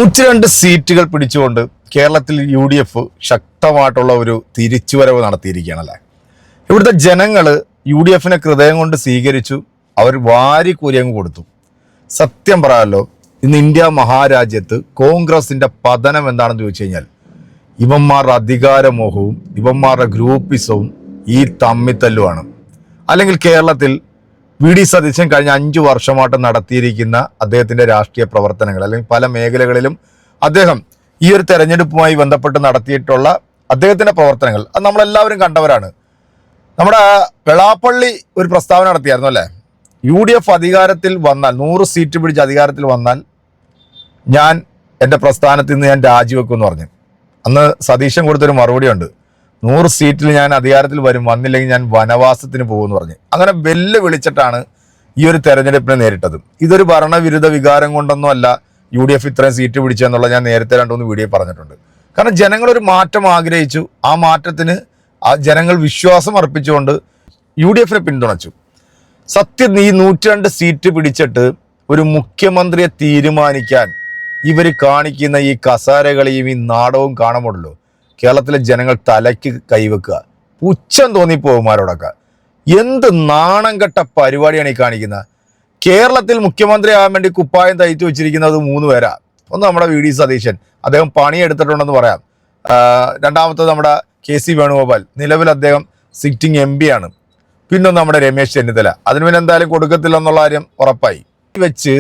102 സീറ്റുകൾ പിടിച്ചുകൊണ്ട് കേരളത്തിൽ UDF ശക്തമായിട്ടുള്ള ഒരു തിരിച്ചുവരവ് നടത്തിയിരിക്കുകയാണല്ലേ. ഇവിടുത്തെ ജനങ്ങൾ UDFനെ ഹൃദയം കൊണ്ട് സ്വീകരിച്ചു. അവർ വാരിക്കൂരിയങ്ങ് കൊടുത്തു. സത്യം പറയാമല്ലോ, ഇന്ന് ഇന്ത്യ മഹാരാജ്യത്ത് കോൺഗ്രസിൻ്റെ പതനം എന്താണെന്ന് ചോദിച്ചു കഴിഞ്ഞാൽ ഇവന്മാരുടെ അധികാരമോഹവും ഇവന്മാരുടെ ഗ്രൂപ്പിസവും ഈ തമ്മിത്തല്ലുമാണ്. അല്ലെങ്കിൽ കേരളത്തിൽ വി ഡി സതീശൻ കഴിഞ്ഞ 5 വർഷമായിട്ട് നടത്തിയിരിക്കുന്ന അദ്ദേഹത്തിൻ്റെ രാഷ്ട്രീയ പ്രവർത്തനങ്ങൾ, അല്ലെങ്കിൽ പല മേഖലകളിലും അദ്ദേഹം ഈ ഒരു തെരഞ്ഞെടുപ്പുമായി ബന്ധപ്പെട്ട് നടത്തിയിട്ടുള്ള അദ്ദേഹത്തിൻ്റെ പ്രവർത്തനങ്ങൾ അത് നമ്മളെല്ലാവരും കണ്ടവരാണ്. നമ്മുടെ വെളാപ്പള്ളി ഒരു പ്രസ്താവന നടത്തിയായിരുന്നു അല്ലേ, UDF അധികാരത്തിൽ വന്നാൽ 100 സീറ്റ് പിടിച്ച് അധികാരത്തിൽ വന്നാൽ ഞാൻ എൻ്റെ പ്രസ്ഥാനത്തിൽ നിന്ന് ഞാൻ രാജിവെക്കുമെന്ന് പറഞ്ഞു. അന്ന് സതീശൻ കൊടുത്തൊരു മറുപടിയുണ്ട്, 100 സീറ്റിൽ ഞാൻ അധികാരത്തിൽ വരും, വന്നില്ലെങ്കിൽ ഞാൻ വനവാസത്തിന് പോകുമെന്ന് പറഞ്ഞു. അങ്ങനെ വെല്ലുവിളിച്ചിട്ടാണ് ഈ ഒരു തെരഞ്ഞെടുപ്പിനെ നേരിട്ടത്. ഇതൊരു ഭരണവിരുദ്ധ വികാരം കൊണ്ടൊന്നും അല്ല UDF ഇത്രയും സീറ്റ് പിടിച്ചെന്നുള്ള ഞാൻ നേരത്തെ 2-3 വീഡിയോ പറഞ്ഞിട്ടുണ്ട്. കാരണം ജനങ്ങളൊരു മാറ്റം ആഗ്രഹിച്ചു. ആ മാറ്റത്തിന് ജനങ്ങൾ വിശ്വാസം അർപ്പിച്ചുകൊണ്ട് UDFനെ പിന്തുണച്ചു. സത്യം ഈ 102 സീറ്റ് പിടിച്ചിട്ട് ഒരു മുഖ്യമന്ത്രിയെ തീരുമാനിക്കാൻ ഇവർ കാണിക്കുന്ന ഈ കസാരകളിയും ഈ നാടകവും കാണുമ്പോഴല്ലോ കേരളത്തിലെ ജനങ്ങൾ തലയ്ക്ക് കൈവെക്കുക. പുച്ഛം തോന്നിപ്പോകുമാരോടൊക്കെ. എന്ത് നാണം കെട്ട പരിപാടിയാണ് ഈ കാണിക്കുന്നത്. കേരളത്തിൽ മുഖ്യമന്ത്രി ആകാൻ വേണ്ടി കുപ്പായം തയ്ച്ചു വെച്ചിരിക്കുന്നത് 3 പേരാ. ഒന്ന് നമ്മുടെ വി ഡി സതീശൻ, അദ്ദേഹം പണിയെടുത്തിട്ടുണ്ടെന്ന് പറയാം. രണ്ടാമത്തത് നമ്മുടെ KC വേണുഗോപാൽ, നിലവിൽ അദ്ദേഹം സിറ്റിംഗ് MP ആണ്. പിന്നെ നമ്മുടെ രമേശ് ചെന്നിത്തല, അതിന് പിന്നെ എന്തായാലും കൊടുക്കത്തില്ല എന്നുള്ള കാര്യം ഉറപ്പായി വെച്ച്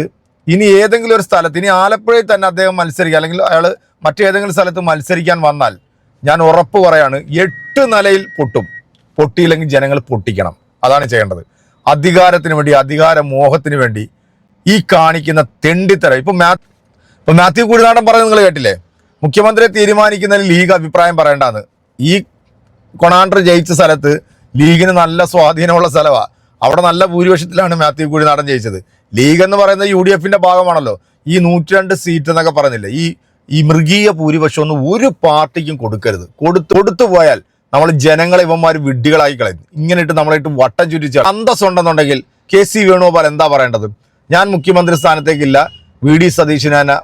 ഇനി ഏതെങ്കിലും ഒരു സ്ഥലത്ത്, ഇനി ആലപ്പുഴയിൽ തന്നെ അദ്ദേഹം മത്സരിക്കുക, അല്ലെങ്കിൽ അയാൾ മറ്റേതെങ്കിലും സ്ഥലത്ത് മത്സരിക്കാൻ വന്നാൽ ഞാൻ ഉറപ്പ് പറയാണ് 8 നിലയിൽ പൊട്ടും. പൊട്ടിയില്ലെങ്കിൽ ജനങ്ങൾ പൊട്ടിക്കണം. അതാണ് ചെയ്യേണ്ടത്. അധികാരത്തിന് വേണ്ടി, അധികാര മോഹത്തിന് വേണ്ടി ഈ കാണിക്കുന്ന തെണ്ടിത്തര. ഇപ്പൊ മാത്യു കുഴിനാടൻ പറഞ്ഞത് നിങ്ങൾ കേട്ടില്ലേ, മുഖ്യമന്ത്രിയെ തീരുമാനിക്കുന്നതിൽ ലീഗ് അഭിപ്രായം പറയേണ്ടാന്ന്. ഈ കൊണാണ്ടർ ജയിച്ച സ്ഥലത്ത് ലീഗിന് നല്ല സ്വാധീനമുള്ള സ്ഥലമാണ്. അവിടെ നല്ല ഭൂരിപക്ഷത്തിലാണ് മാത്യു കുഴിനാടൻ ജയിച്ചത്. ലീഗ് എന്ന് പറയുന്നത് UDFന്റെ ഭാഗമാണല്ലോ. ഈ 102 സീറ്റ് എന്നൊക്കെ പറയുന്നില്ല, ഈ മൃഗീയ ഭൂരിപക്ഷം ഒന്നും ഒരു പാർട്ടിക്കും കൊടുക്കരുത്. കൊടുത്തു പോയാൽ നമ്മൾ ജനങ്ങളെ ഇവന്മാർ വിഡ്ഢികളായി കളയും. ഇങ്ങനെയിട്ട് നമ്മളായിട്ട് വട്ടം ചുറ്റിച്ച് അന്തസ്സുണ്ടെന്നുണ്ടെങ്കിൽ KC വേണുഗോപാൽ എന്താ പറയേണ്ടത്? ഞാൻ മുഖ്യമന്ത്രി സ്ഥാനത്തേക്കില്ല, VD സതീശന്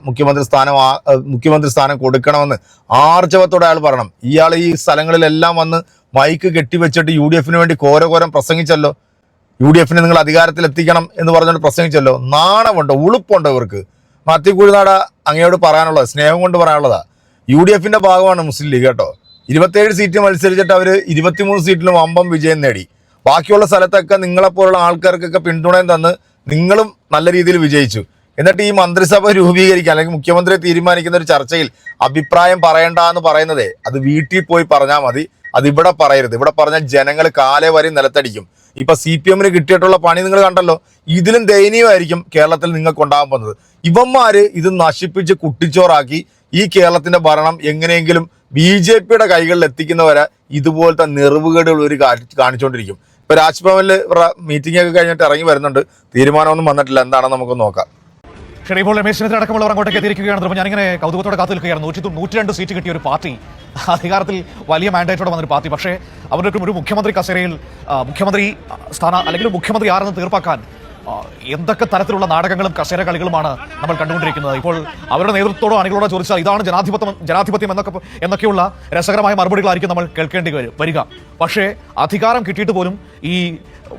മുഖ്യമന്ത്രി സ്ഥാനം കൊടുക്കണമെന്ന് ആർജവത്തോടെ അയാൾ പറയണം. ഇയാൾ ഈ സ്ഥലങ്ങളിലെല്ലാം വന്ന് മൈക്ക് കെട്ടിവെച്ചിട്ട് UDFന് വേണ്ടി ഘോരഘോരം പ്രസംഗിച്ചല്ലോ. UDFനെ നിങ്ങൾ അധികാരത്തിൽ എത്തിക്കണം എന്ന് പറഞ്ഞുകൊണ്ട് പ്രസംഗിച്ചല്ലോ. നാണമുണ്ടോ, ഉളുപ്പുണ്ടോ ഇവർക്ക്? മാത്യു കുഴിനാട അങ്ങയോട് പറയാനുള്ളത്, സ്നേഹം കൊണ്ട് പറയാനുള്ളതാ, UDFന്റെ ഭാഗമാണ് മുസ്ലിം ലീഗ് കേട്ടോ. 27 സീറ്റ് മത്സരിച്ചിട്ട് അവർ 23 സീറ്റിലും വമ്പം വിജയം നേടി. ബാക്കിയുള്ള സ്ഥലത്തൊക്കെ നിങ്ങളെപ്പോലുള്ള ആൾക്കാർക്കൊക്കെ പിന്തുണയും തന്ന് നിങ്ങളും നല്ല രീതിയിൽ വിജയിച്ചു. എന്നിട്ട് ഈ മന്ത്രിസഭ രൂപീകരിക്കാൻ, അല്ലെങ്കിൽ മുഖ്യമന്ത്രിയെ തീരുമാനിക്കുന്ന ഒരു ചർച്ചയിൽ അഭിപ്രായം പറയണ്ട എന്ന് പറയുന്നതേ, അത് വീട്ടിൽ പോയി പറഞ്ഞാൽ മതി. അത് ഇവിടെ പറയരുത്. ഇവിടെ പറഞ്ഞാൽ ജനങ്ങൾ കാലേ വരെ നിലത്തടിക്കും. ഇപ്പൊ CPMന് കിട്ടിയിട്ടുള്ള പണി നിങ്ങൾ കണ്ടല്ലോ. ഇതിലും ദയനീയമായിരിക്കും കേരളത്തിൽ നിങ്ങൾക്ക് ഉണ്ടാകാൻ പോകുന്നത്. ഇവന്മാര് ഇത് നശിപ്പിച്ച് കുട്ടിച്ചോറാക്കി ഈ കേരളത്തിന്റെ ഭരണം എങ്ങനെയെങ്കിലും BJPയുടെ കൈകളിൽ എത്തിക്കുന്നവരെ ഇതുപോലത്തെ നെറിവുകേടുകൾ ഒരു കാണിച്ചുകൊണ്ടിരിക്കും. ഇപ്പൊ രാജ്ഭവനിൽ മീറ്റിംഗ് ഒക്കെ കഴിഞ്ഞിട്ട് ഇറങ്ങി വരുന്നുണ്ട്. തീരുമാനമൊന്നും വന്നിട്ടില്ല. എന്താണെന്ന് നമുക്ക് നോക്കാം. ഇപ്പോൾ രമേശ് ചെന്നിത്തല അടക്കമുള്ളവർ അങ്ങോട്ടേക്ക് എത്തിയിരിക്കുകയാണ്. ഞാനിങ്ങനെ കൗതുകത്തോടെ കാത്തു നിൽക്കുകയാണ്. 102 സീറ്റ് കിട്ടിയ ഒരു പാർട്ടി, അധികാരത്തിൽ വലിയ മാൻഡേറ്റോടെ വന്നൊരു പാർട്ടി, പക്ഷേ അവരുടെ ഒരു മുഖ്യമന്ത്രി കസേരയിൽ മുഖ്യമന്ത്രി സ്ഥാനം അല്ലെങ്കിൽ മുഖ്യമന്ത്രി ആരെന്ന് തീർപ്പാക്കാൻ എന്തൊക്കെ തരത്തിലുള്ള നാടകങ്ങളും കസേര കളികളുമാണ് നമ്മൾ കണ്ടുകൊണ്ടിരിക്കുന്നത്. ഇപ്പോൾ അവരുടെ നേതൃത്വത്തോടോ അണികളോടോ ചോദിച്ചാൽ ഇതാണ് ജനാധിപത്യം എന്നൊക്കെയുള്ള രസകരമായ മറുപടികളായിരിക്കും നമ്മൾ കേൾക്കേണ്ടി വരിക. പക്ഷേ അധികാരം കിട്ടിയിട്ട് പോലും ഈ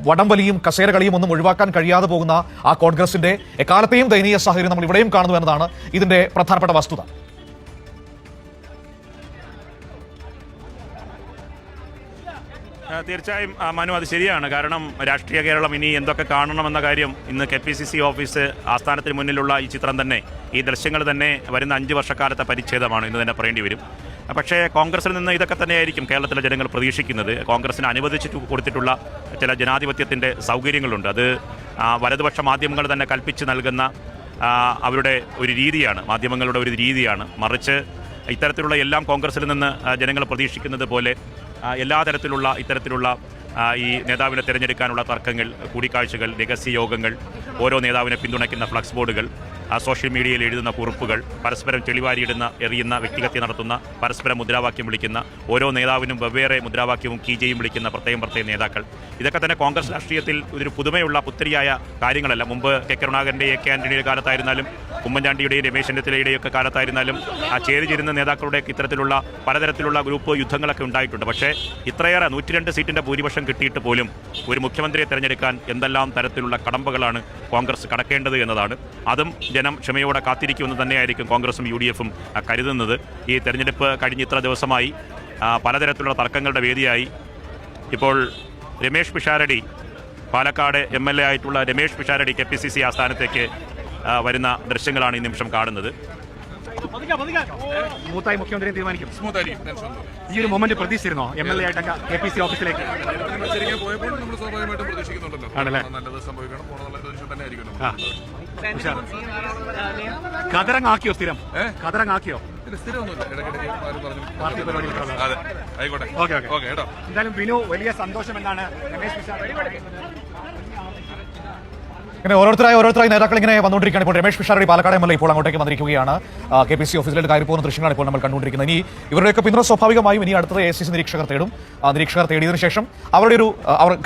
വടംവലിയും കസേര കളിയും ഒന്നും ഒഴിവാക്കാൻ കഴിയാതെ പോകുന്ന ആ കോൺഗ്രസിന്റെ എക്കാലത്തെയും ദയനീയ സാഹചര്യം നമ്മൾ ഇവിടെയും കാണുന്നു എന്നതാണ് ഇതിന്റെ പ്രധാനപ്പെട്ട വസ്തുത. തീർച്ചയായും മനു, അത് ശരിയാണ്. കാരണം രാഷ്ട്രീയ കേരളം ഇനി എന്തൊക്കെ കാണണമെന്ന കാര്യം ഇന്ന് KPCC ഓഫീസ് ആസ്ഥാനത്തിന് മുന്നിലുള്ള ഈ ചിത്രം തന്നെ, ഈ ദൃശ്യങ്ങൾ തന്നെ വരുന്ന 5 വർഷക്കാലത്തെ പരിച്ഛേദമാണ് എന്ന് തന്നെ പറയേണ്ടി വരും. പക്ഷേ കോൺഗ്രസിൽ നിന്ന് ഇതൊക്കെ തന്നെയായിരിക്കും കേരളത്തിലെ ജനങ്ങൾ പ്രതീക്ഷിക്കുന്നത്. കോൺഗ്രസിന് അനുവദിച്ചിട്ട് കൊടുത്തിട്ടുള്ള ചില ജനാധിപത്യത്തിൻ്റെ സൗകര്യങ്ങളുണ്ട്. അത് വലതുപക്ഷ മാധ്യമങ്ങൾ തന്നെ കൽപ്പിച്ച് നൽകുന്ന അവരുടെ ഒരു രീതിയാണ്, മാധ്യമങ്ങളുടെ ഒരു രീതിയാണ്. മറിച്ച് ഇത്തരത്തിലുള്ള എല്ലാം കോൺഗ്രസിൽ നിന്ന് ജനങ്ങൾ പ്രതീക്ഷിക്കുന്നത് പോലെ ഇത്തരത്തിലുള്ള ഈ നേതാവിനെ തിരഞ്ഞെടുക്കാനുള്ള തർക്കങ്ങൾ, കൂടിക്കാഴ്ചകൾ, രഹസ്യ യോഗങ്ങൾ, ഓരോ നേതാവിനെ പിന്തുണയ്ക്കുന്ന ഫ്ലക്സ് ബോർഡുകൾ, സോഷ്യൽ മീഡിയയിൽ എഴുതുന്ന കുറിപ്പുകൾ, പരസ്പരം ചെളിവാരിയിടുന്ന എറിയുന്ന, വ്യക്തിഹത്യ നടത്തുന്ന, പരസ്പരം മുദ്രാവാക്യം വിളിക്കുന്ന, ഓരോ നേതാവിനും വെവ്വേറെ മുദ്രാവാക്യവും കീജയും വിളിക്കുന്ന പ്രത്യേകം നേതാക്കൾ, ഇതൊക്കെ തന്നെ കോൺഗ്രസ് രാഷ്ട്രീയത്തിൽ ഒരു പുതുമയുള്ള പുത്തരിയായ കാര്യങ്ങളല്ല. മുമ്പ് കെ കരുണാകരൻ്റെ AK ആന്റണിയുടെ കാലത്തായിരുന്നാലും ഉമ്മൻചാണ്ടിയുടെയും രമേശ് ചെന്നിത്തലയുടെയും ഒക്കെ കാലത്തായിരുന്നാലും ആ ചേരിചേരുന്ന നേതാക്കളുടെയൊക്കെ ഇത്തരത്തിലുള്ള പലതരത്തിലുള്ള ഗ്രൂപ്പ് യുദ്ധങ്ങളൊക്കെ ഉണ്ടായിട്ടുണ്ട്. പക്ഷേ ഇത്രയേറെ 102 സീറ്റിൻ്റെ ഭൂരിപക്ഷം കിട്ടിയിട്ട് പോലും ഒരു മുഖ്യമന്ത്രിയെ തിരഞ്ഞെടുക്കാൻ എന്തെല്ലാം തരത്തിലുള്ള കടമ്പകളാണ് കോൺഗ്രസ് കടക്കേണ്ടത് എന്നതാണ്. അതും ജനം ക്ഷമയോടെ കാത്തിരിക്കുമെന്ന് തന്നെയായിരിക്കും കോൺഗ്രസും UDF-ഉം കരുതുന്നത്. ഈ തെരഞ്ഞെടുപ്പ് കഴിഞ്ഞ ഇത്ര ദിവസമായി പലതരത്തിലുള്ള തർക്കങ്ങളുടെ വേദിയായി. ഇപ്പോൾ രമേഷ് പിഷാരടി, പാലക്കാട് MLA ആയിട്ടുള്ള രമേഷ് പിഷാരടി KPCC ആസ്ഥാനത്തേക്ക് വരുന്ന ദൃശ്യങ്ങളാണ് ഈ നിമിഷം കാണുന്നത്. സ്മൂത്തായി മുഖ്യമന്ത്രി തീരുമാനിക്കും. ഈ ഒരു മൊമെന്റ് പ്രതീക്ഷിച്ചിരുന്നോ MLA ആയിട്ടൊക്കെ KPCC ഓഫീസിലേക്ക് പോയപ്പോൾ നമ്മൾ സ്വാഭാവികമായിട്ടും പ്രതീക്ഷിക്കുന്നുണ്ടല്ലോ. ആണല്ലേ? നല്ലത് സംഭവിക്കണം പോകണമെന്നുള്ള പ്രതീക്ഷ തന്നെ ആയിരിക്കും. കതറങ്ങാക്കിയോ? കതറങ്ങാക്കിയോ? സ്ഥിരമൊന്നുമില്ല, ഇടയ്ക്കിടയ്ക്ക് ആരും പറഞ്ഞു. പാർട്ടി പരിപാടികൾ. അതെ, ആയിക്കോട്ടെ. ഓക്കെ കേട്ടോ. എന്തായാലും വിനു, വലിയ സന്തോഷം എന്നാണ് രമേശ് പിഷാരടി. ഇങ്ങനെ ഓരോരുത്തരായി നേതാക്കൾ ഇങ്ങനെ വന്നുകൊണ്ടിരിക്കുകയാണ്. ഇപ്പോൾ രമേഷ് പിഷാരടി പാലക്കാട് MLA ഇപ്പോൾ അങ്ങോട്ടേക്ക് വന്നിരിക്കുകയാണ്. KPCC ഓഫീസിലേക്ക് കയറി പോകുന്ന ദൃശ്യങ്ങളാണ് ഇപ്പോൾ നമ്മൾ കണ്ടുകൊണ്ടിരിക്കുന്നത്. ഇനി ഇവരുടെയൊക്കെ പിന്തുണ സ്വാഭാവികമായും ഇനി അടുത്തത് ACC നിരീക്ഷകർ തേടും. നിരീക്ഷകർ തേടിയതിനു ശേഷം അവർ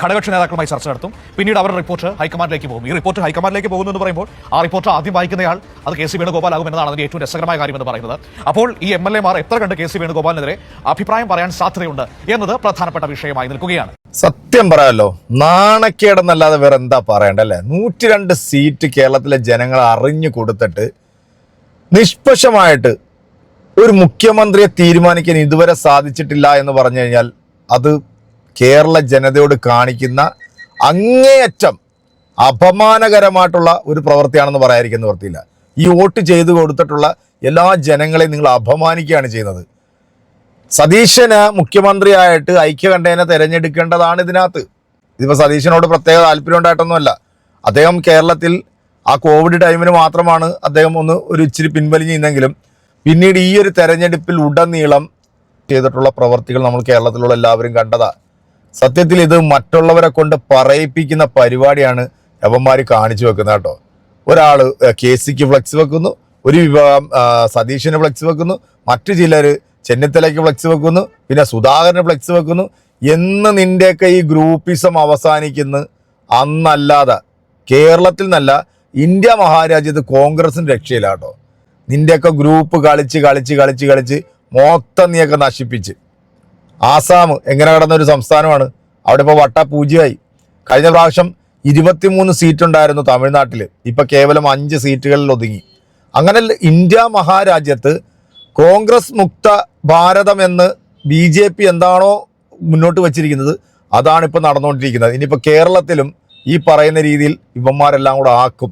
ഘടകകക്ഷി നേതാക്കളുമായി ചർച്ച നടത്തും. പിന്നീട് അവരുടെ റിപ്പോർട്ട് ഹൈക്കമാൻഡിലേക്ക് പോകും. ഈ റിപ്പോർട്ട് ഹൈക്കമാൻഡിലേക്ക് പോകുന്നു എന്ന് പറയുമ്പോൾ ആ റിപ്പോർട്ട് ആദ്യം വായിക്കുന്നയാൾ അത് KC വേണുഗോപാൽ ആകും എന്നതാണ് അതിന്റെ ഏറ്റവും രസകരമായ കാര്യം എന്ന് പറയുന്നത്. അപ്പോൾ ഈ MLA-മാർ എത്ര കണ്ട് KC വേണുഗോപാലിനെതിരെ അഭിപ്രായം പറയാൻ സാധ്യതയുണ്ട് എന്നത് പ്രധാനപ്പെട്ട വിഷയമായി നിൽക്കുകയാണ്. സത്യം പറയാമല്ലോ, നാണക്കേടെന്നല്ലാതെ വേറെ എന്താ പറയണ്ടല്ലേ. 102 സീറ്റ് കേരളത്തിലെ ജനങ്ങൾ അറിഞ്ഞു കൊടുത്തിട്ട് നിഷ്പക്ഷമായിട്ട് ഒരു മുഖ്യമന്ത്രിയെ തീരുമാനിക്കാൻ ഇതുവരെ സാധിച്ചിട്ടില്ല എന്ന് പറഞ്ഞു കഴിഞ്ഞാൽ അത് കേരള ജനതയോട് കാണിക്കുന്ന അങ്ങേയറ്റം അപമാനകരമായിട്ടുള്ള ഒരു പ്രവൃത്തിയാണെന്ന് പറയാതിരിക്കുന്ന നിവൃത്തിയില്ല. ഈ വോട്ട് ചെയ്തു കൊടുത്തിട്ടുള്ള എല്ലാ ജനങ്ങളെയും നിങ്ങൾ അപമാനിക്കുകയാണ് ചെയ്യുന്നത്. സതീശന് മുഖ്യമന്ത്രിയായിട്ട് ഐക്യകണ്ഠേന തിരഞ്ഞെടുക്കേണ്ടതാണ് ഇതിനകത്ത്. ഇതിപ്പോൾ സതീശനോട് പ്രത്യേക താല്പര്യം ഉണ്ടായിട്ടൊന്നുമല്ല. അദ്ദേഹം കേരളത്തിൽ ആ കോവിഡ് ടൈമിന് മാത്രമാണ് അദ്ദേഹം ഒരു ഇച്ചിരി പിൻവലിഞ്ഞ് നിന്നെങ്കിലും പിന്നീട് ഈ ഒരു തെരഞ്ഞെടുപ്പിൽ ഉടനീളം ചെയ്തിട്ടുള്ള പ്രവർത്തികൾ നമ്മൾ കേരളത്തിലുള്ള എല്ലാവരും കണ്ടതാ. സത്യത്തിൽ ഇത് മറ്റുള്ളവരെ കൊണ്ട് പറയിപ്പിക്കുന്ന പരിപാടിയാണ് യവന്മാർ കാണിച്ചു വെക്കുന്നത് കേട്ടോ. ഒരാൾ KCക്ക് ഫ്ലെക്സ് വെക്കുന്നു, ഒരു വിഭാഗം സതീശന് ഫ്ലെക്സ് വെക്കുന്നു, മറ്റു ചിലർ ചെന്നിത്തലയ്ക്ക് ഫ്ലെക്സ് വെക്കുന്നു, പിന്നെ സുധാകരന് ഫ്ലെക്സ് വെക്കുന്നു. എന്ന് നിന്റെയൊക്കെ ഈ ഗ്രൂപ്പിസം അവസാനിക്കുന്ന അന്നല്ലാതെ കേരളത്തിൽ നിന്നല്ല ഇന്ത്യ മഹാരാജ്യത്ത് കോൺഗ്രസിന് രക്ഷയില്ല കേട്ടോ. നിന്റെയൊക്കെ ഗ്രൂപ്പ് കളിച്ച് മൊത്തം നീയൊക്കെ നശിപ്പിച്ച്. ആസാം എങ്ങനെ കിടന്നൊരു സംസ്ഥാനമാണ്, അവിടെ ഇപ്പോൾ പൂജ്യമായി. കഴിഞ്ഞ പ്രാവശ്യം 23 സീറ്റ് ഉണ്ടായിരുന്നു തമിഴ്നാട്ടിൽ, ഇപ്പം കേവലം 5 സീറ്റുകളിൽ ഒതുങ്ങി. അങ്ങനെ ഇന്ത്യ മഹാരാജ്യത്ത് കോൺഗ്രസ് മുക്ത ഭാരതം എന്ന് BJP എന്താണോ മുന്നോട്ട് വച്ചിരിക്കുന്നത് അതാണ് ഇപ്പോൾ നടന്നുകൊണ്ടിരിക്കുന്നത്. ഇനിയിപ്പോൾ കേരളത്തിലും ഈ പറയുന്ന രീതിയിൽ ഇവന്മാരെല്ലാം കൂടെ ആക്കും.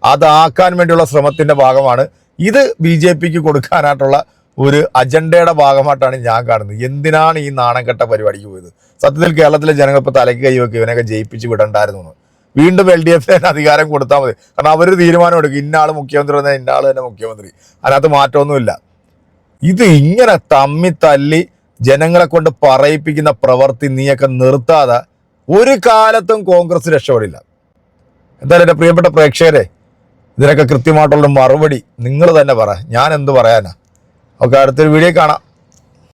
അതാക്കാൻ വേണ്ടിയുള്ള ശ്രമത്തിൻ്റെ ഭാഗമാണ് ഇത്. BJPക്ക് കൊടുക്കാനായിട്ടുള്ള ഒരു അജണ്ടയുടെ ഭാഗമായിട്ടാണ് ഞാൻ കാണുന്നത്. എന്തിനാണ് ഈ നാണംകെട്ട പരിപാടിക്ക് പോയത്? സത്യത്തിൽ കേരളത്തിലെ ജനങ്ങൾ ഇപ്പോൾ തലയ്ക്ക് കൈവയ്ക്കും, ഇവനൊക്കെ ജയിപ്പിച്ച് വിടണ്ടായിരുന്നു. വീണ്ടും LDF അധികാരം കൊടുത്താൽ മതി. കാരണം അവരൊരു തീരുമാനം എടുക്കും, ഇന്ന ആൾ മുഖ്യമന്ത്രി വന്നാൽ ഇന്ന ആൾ തന്നെ മുഖ്യമന്ത്രി. അതിനകത്ത് മാറ്റമൊന്നുമില്ല. ഇത് ഇങ്ങനെ തല്ലി ജനങ്ങളെ കൊണ്ട് പറയിപ്പിക്കുന്ന പ്രവൃത്തി നീയൊക്കെ നിർത്താതെ ഒരു കാലത്തും കോൺഗ്രസ് രക്ഷപ്പെടില്ല. എന്തായാലും എൻ്റെ പ്രിയപ്പെട്ട പ്രേക്ഷകരെ, ഇതിനൊക്കെ കൃത്യമായിട്ടുള്ള മറുപടി നിങ്ങൾ തന്നെ പറ. ഞാൻ എന്ത് പറയാനാ? ഓക്കെ, അടുത്തൊരു വീഡിയോ കാണാം.